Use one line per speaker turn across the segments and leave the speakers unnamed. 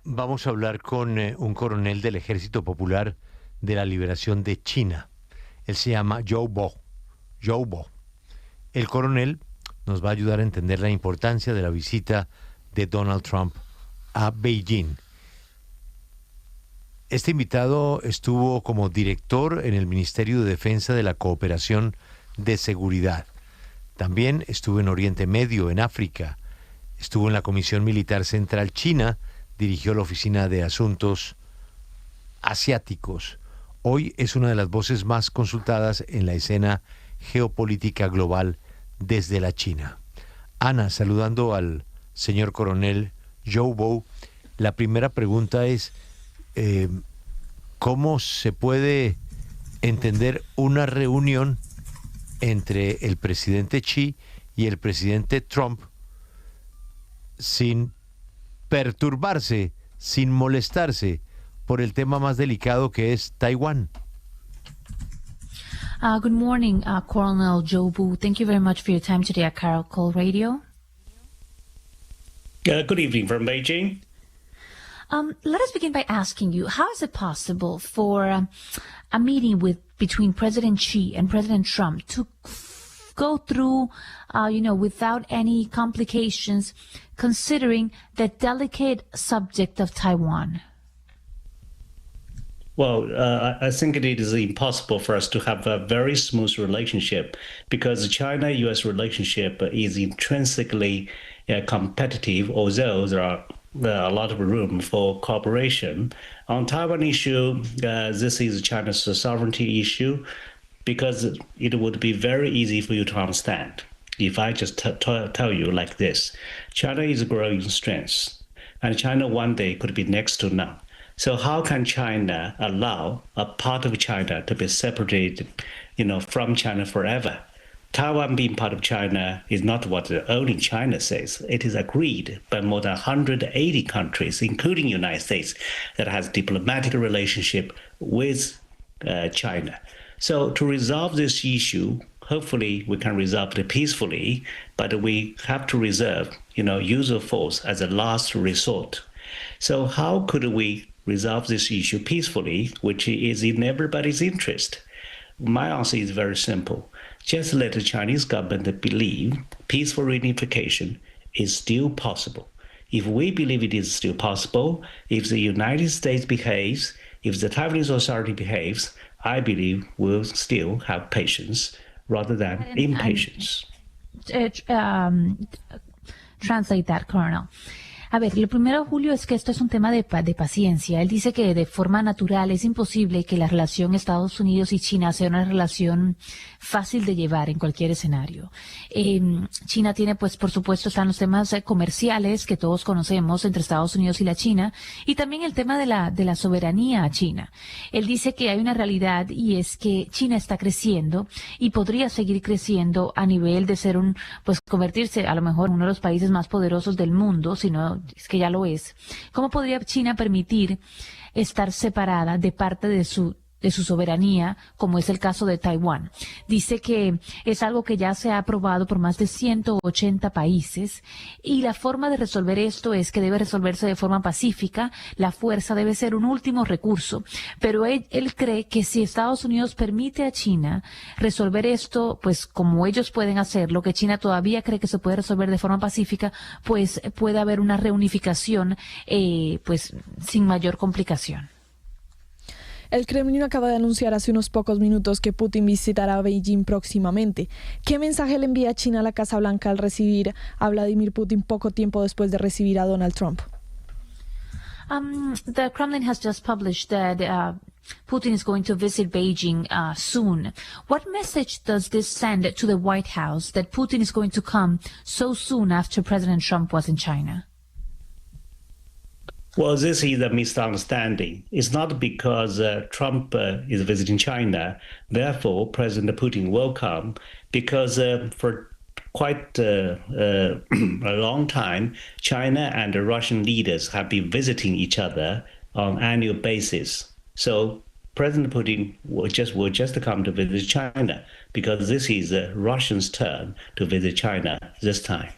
Vamos a hablar con un coronel del Ejército Popular de la Liberación de China. Él se llama Zhou Bo. Zhou Bo. El coronel nos va a ayudar a entender la importancia de la visita de Donald Trump a Beijing. Este invitado estuvo como director en el Ministerio de Defensa de la Cooperación de Seguridad. También estuvo en Oriente Medio, en África. Estuvo en la Comisión Militar Central China, dirigió la Oficina de Asuntos Asiáticos. Hoy es una de las voces más consultadas en la escena geopolítica global desde la China. Ana, saludando al señor coronel Zhou Bo, la primera pregunta es, ¿cómo se puede entender una reunión entre el presidente Xi y el presidente Trump sin perturbarse, sin molestarse por el tema más delicado que es Taiwán?
Good morning, Colonel Zhou Bo. Thank you very much for your time today at Caracol Radio.
Good evening from Beijing.
Let us begin by asking you, how is it possible for a meeting between President Xi and President Trump to go through, without any complications, considering the delicate subject of Taiwan?
Well, I think it is impossible for us to have a very smooth relationship because the China-U.S. relationship is intrinsically competitive, although there are a lot of room for cooperation. On Taiwan issue, this is China's sovereignty issue because it would be very easy for you to understand if I just tell you like this. China is growing in strength, and China one day could be next to none. So how can China allow a part of China to be separated, from China forever? Taiwan being part of China is not what only China says. It is agreed by more than 180 countries, including the United States, that has diplomatic relationship with China. So to resolve this issue, hopefully we can resolve it peacefully, but we have to reserve, use of force as a last resort. So how could we resolve this issue peacefully, which is in everybody's interest? My answer is very simple. Just let the Chinese government believe peaceful reunification is still possible. If we believe it is still possible, if the United States behaves, if the Taiwanese authority behaves, I believe we'll still have patience rather than impatience.
Translate that, Colonel. A ver, lo primero, Julio, es que esto es un tema de paciencia. Él dice que de forma natural es imposible que la relación Estados Unidos y China sea una relación fácil de llevar en cualquier escenario. China tiene, pues, por supuesto, están los temas comerciales que todos conocemos entre Estados Unidos y la China, y también el tema de la soberanía china. Él dice que hay una realidad y es que China está creciendo y podría seguir creciendo a nivel de ser convertirse a lo mejor en uno de los países más poderosos del mundo, si no es que ya lo es. ¿Cómo podría China permitir estar separada de parte de su soberanía, como es el caso de Taiwán? Dice que es algo que ya se ha aprobado por más de 180 países y la forma de resolver esto es que debe resolverse de forma pacífica, la fuerza debe ser un último recurso, pero él cree que si Estados Unidos permite a China resolver esto, pues como ellos pueden hacerlo, que China todavía cree que se puede resolver de forma pacífica, pues puede haber una reunificación sin mayor complicación.
El Kremlin acaba de anunciar hace unos pocos minutos que Putin visitará Beijing próximamente. ¿Qué mensaje le envía China a la Casa Blanca al recibir a Vladimir Putin poco tiempo después de recibir a Donald Trump?
The Kremlin has just published that Putin is going to visit Beijing soon. What message does this send to the White House that Putin is going to come so soon after President Trump was in China?
Well, this is a misunderstanding. It's not because Trump is visiting China, therefore President Putin will come, because for quite a long time, China and the Russian leaders have been visiting each other on annual basis. So President Putin will just come to visit China because this is Russians' turn to visit China this time.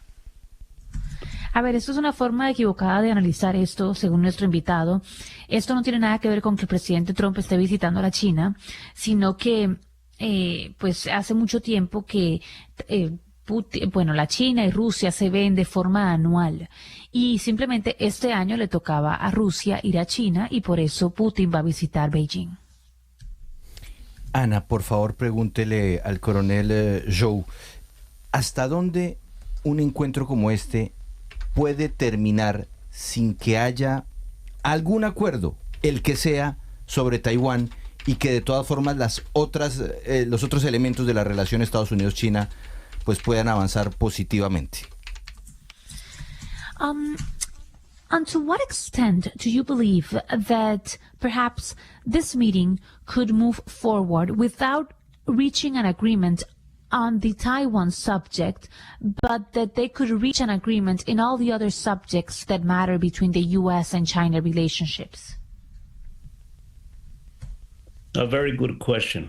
A ver, esto es una forma equivocada de analizar esto, según nuestro invitado. Esto no tiene nada que ver con que el presidente Trump esté visitando a la China, sino que pues hace mucho tiempo que la China y Rusia se ven de forma anual y simplemente este año le tocaba a Rusia ir a China y por eso Putin va a visitar Beijing.
Ana, por favor, pregúntele al coronel Zhou, ¿hasta dónde un encuentro como este puede terminar sin que haya algún acuerdo, el que sea, sobre Taiwán, y que de todas formas los otros elementos de la relación Estados Unidos-China pues puedan avanzar positivamente?
And to what extent do you believe that perhaps this meeting could move forward without reaching an agreement on the Taiwan subject, but that they could reach an agreement in all the other subjects that matter between the U.S. and China relationships?
A very good question.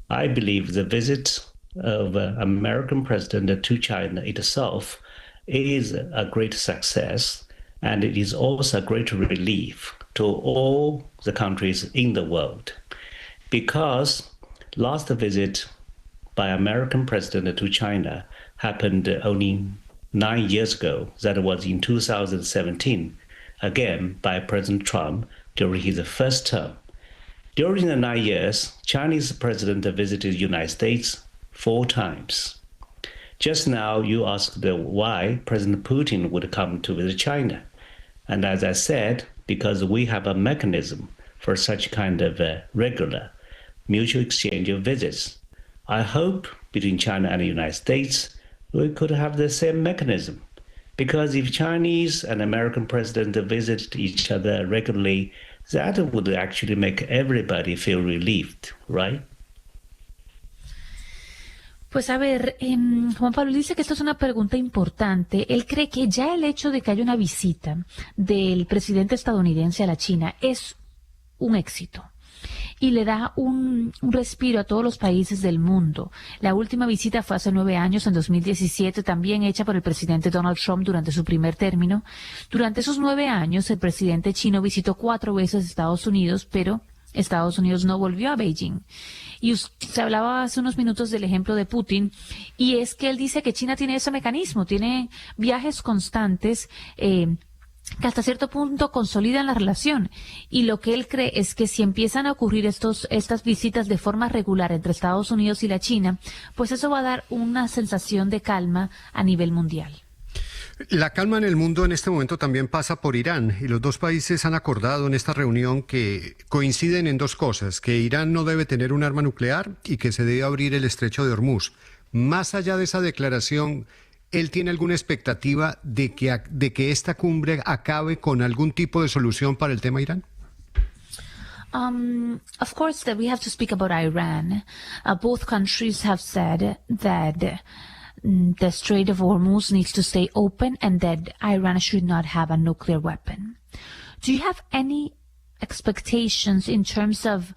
I believe the visit of American president to China itself is a great success, and it is also a great relief to all the countries in the world, because last visit by American president to China happened only 9 years ago. That was in 2017, again by President Trump during his first term. During the 9 years, Chinese president visited the United States 4 times. Just now, you asked why President Putin would come to visit China. And as I said, because we have a mechanism for such kind of regular mutual exchange of visits. I hope between China and the United States, we could have the same mechanism. Because if Chinese and American president visit each other regularly, that would actually make everybody feel relieved, right?
Pues a ver, Juan Pablo dice que esto es una pregunta importante. Él cree que ya el hecho de que haya una visita del presidente estadounidense a la China es un éxito y le da un respiro a todos los países del mundo. La última visita fue hace 9 años, en 2017, también hecha por el presidente Donald Trump durante su primer término. Durante esos 9 años, el presidente chino visitó 4 veces Estados Unidos, pero Estados Unidos no volvió a Beijing. Y se hablaba hace unos minutos del ejemplo de Putin, y es que él dice que China tiene ese mecanismo, tiene viajes constantes, que hasta cierto punto consolidan la relación, y lo que él cree es que si empiezan a ocurrir estas visitas de forma regular entre Estados Unidos y la China, pues eso va a dar una sensación de calma a nivel mundial.
La calma en el mundo en este momento también pasa por Irán, y los dos países han acordado en esta reunión que coinciden en 2 cosas, que Irán no debe tener un arma nuclear y que se debe abrir el estrecho de Hormuz. Más allá de esa declaración, ¿él tiene alguna expectativa de que esta cumbre acabe con algún tipo de solución para el tema Irán?
Of course, that we have to speak about Iran. Both countries have said that the Strait of Hormuz needs to stay open and that Iran should not have a nuclear weapon. Do you have any expectations in terms of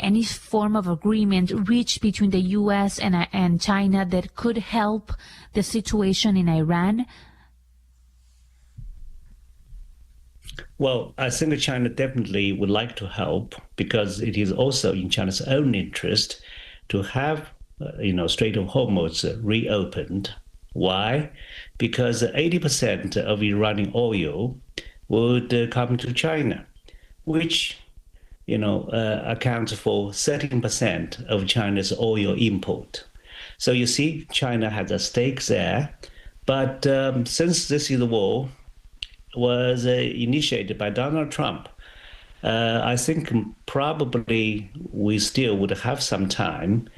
any form of agreement reached between the U.S. and China that could help the situation in Iran?
Well, I think China definitely would like to help, because it is also in China's own interest to have, Strait of Hormuz reopened. Why? Because 80% of Iranian oil would come to China, which accounts for 13% of China's oil import. So you see, China has a stake there. But since this is the war was initiated by Donald Trump, I think probably we still would have some time,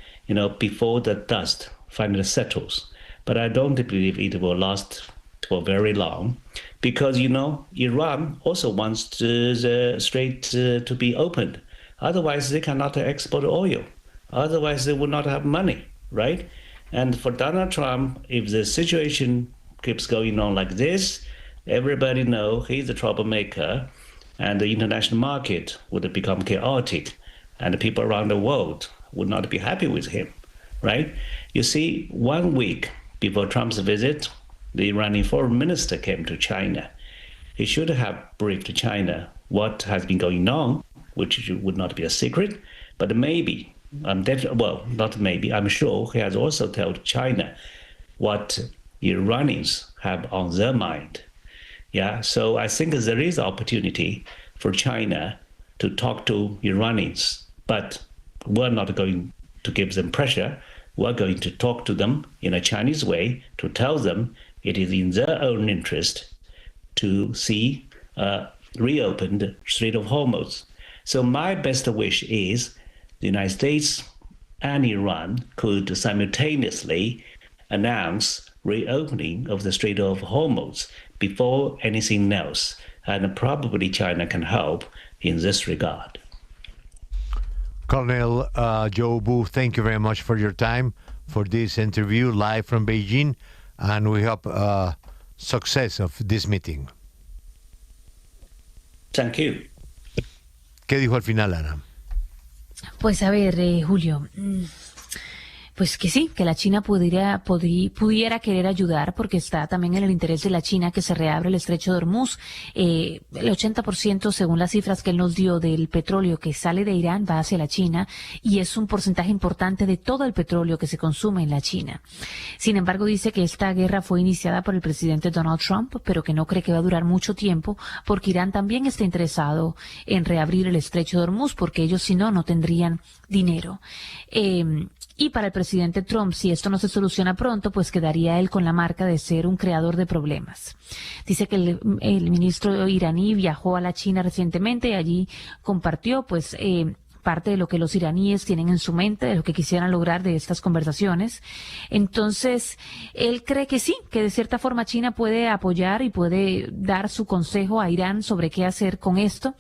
before the dust finally settles. But I don't believe it will last for very long, because Iran also wants the strait to be opened. Otherwise, they cannot export oil. Otherwise, they would not have money, right? And for Donald Trump, if the situation keeps going on like this, everybody know he's a troublemaker, and the international market would become chaotic, and the people around the world would not be happy with him, right? You see, 1 week before Trump's visit, the Iranian foreign minister came to China, he should have briefed China what has been going on, which would not be a secret, but maybe, not maybe, I'm sure he has also told China what Iranians have on their mind. Yeah, so I think there is opportunity for China to talk to Iranians, but we're not going to give them pressure. We're going to talk to them in a Chinese way to tell them it is in their own interest to see reopened Strait of Hormuz. So my best wish is the United States and Iran could simultaneously announce reopening of the Strait of Hormuz before anything else, and probably China can help in this regard.
Colonel Zhou Bo, thank you very much for your time for this interview live from Beijing, and we hope success of this meeting.
Thank you.
¿Qué dijo al final, Ana?
Pues a ver, Julio, pues que sí, que la China pudiera querer ayudar, porque está también en el interés de la China que se reabra el estrecho de Hormuz. El 80%, según las cifras que él nos dio, del petróleo que sale de Irán va hacia la China, y es un porcentaje importante de todo el petróleo que se consume en la China. Sin embargo, dice que esta guerra fue iniciada por el presidente Donald Trump, pero que no cree que va a durar mucho tiempo, porque Irán también está interesado en reabrir el estrecho de Hormuz, porque ellos si no, no tendrían dinero. Y para el presidente Trump, si esto no se soluciona pronto, pues quedaría él con la marca de ser un creador de problemas. Dice que el ministro iraní viajó a la China recientemente y allí compartió pues parte de lo que los iraníes tienen en su mente, de lo que quisieran lograr de estas conversaciones. Entonces, él cree que sí, que de cierta forma China puede apoyar y puede dar su consejo a Irán sobre qué hacer con esto,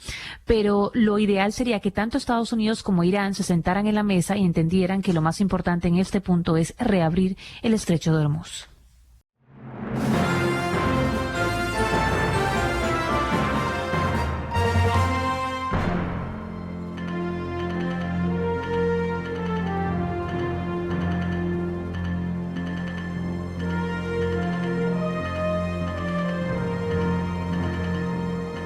pero lo ideal sería que tanto Estados Unidos como Irán se sentaran en la mesa y entendieran que lo más importante en este punto es reabrir el estrecho de Hormuz.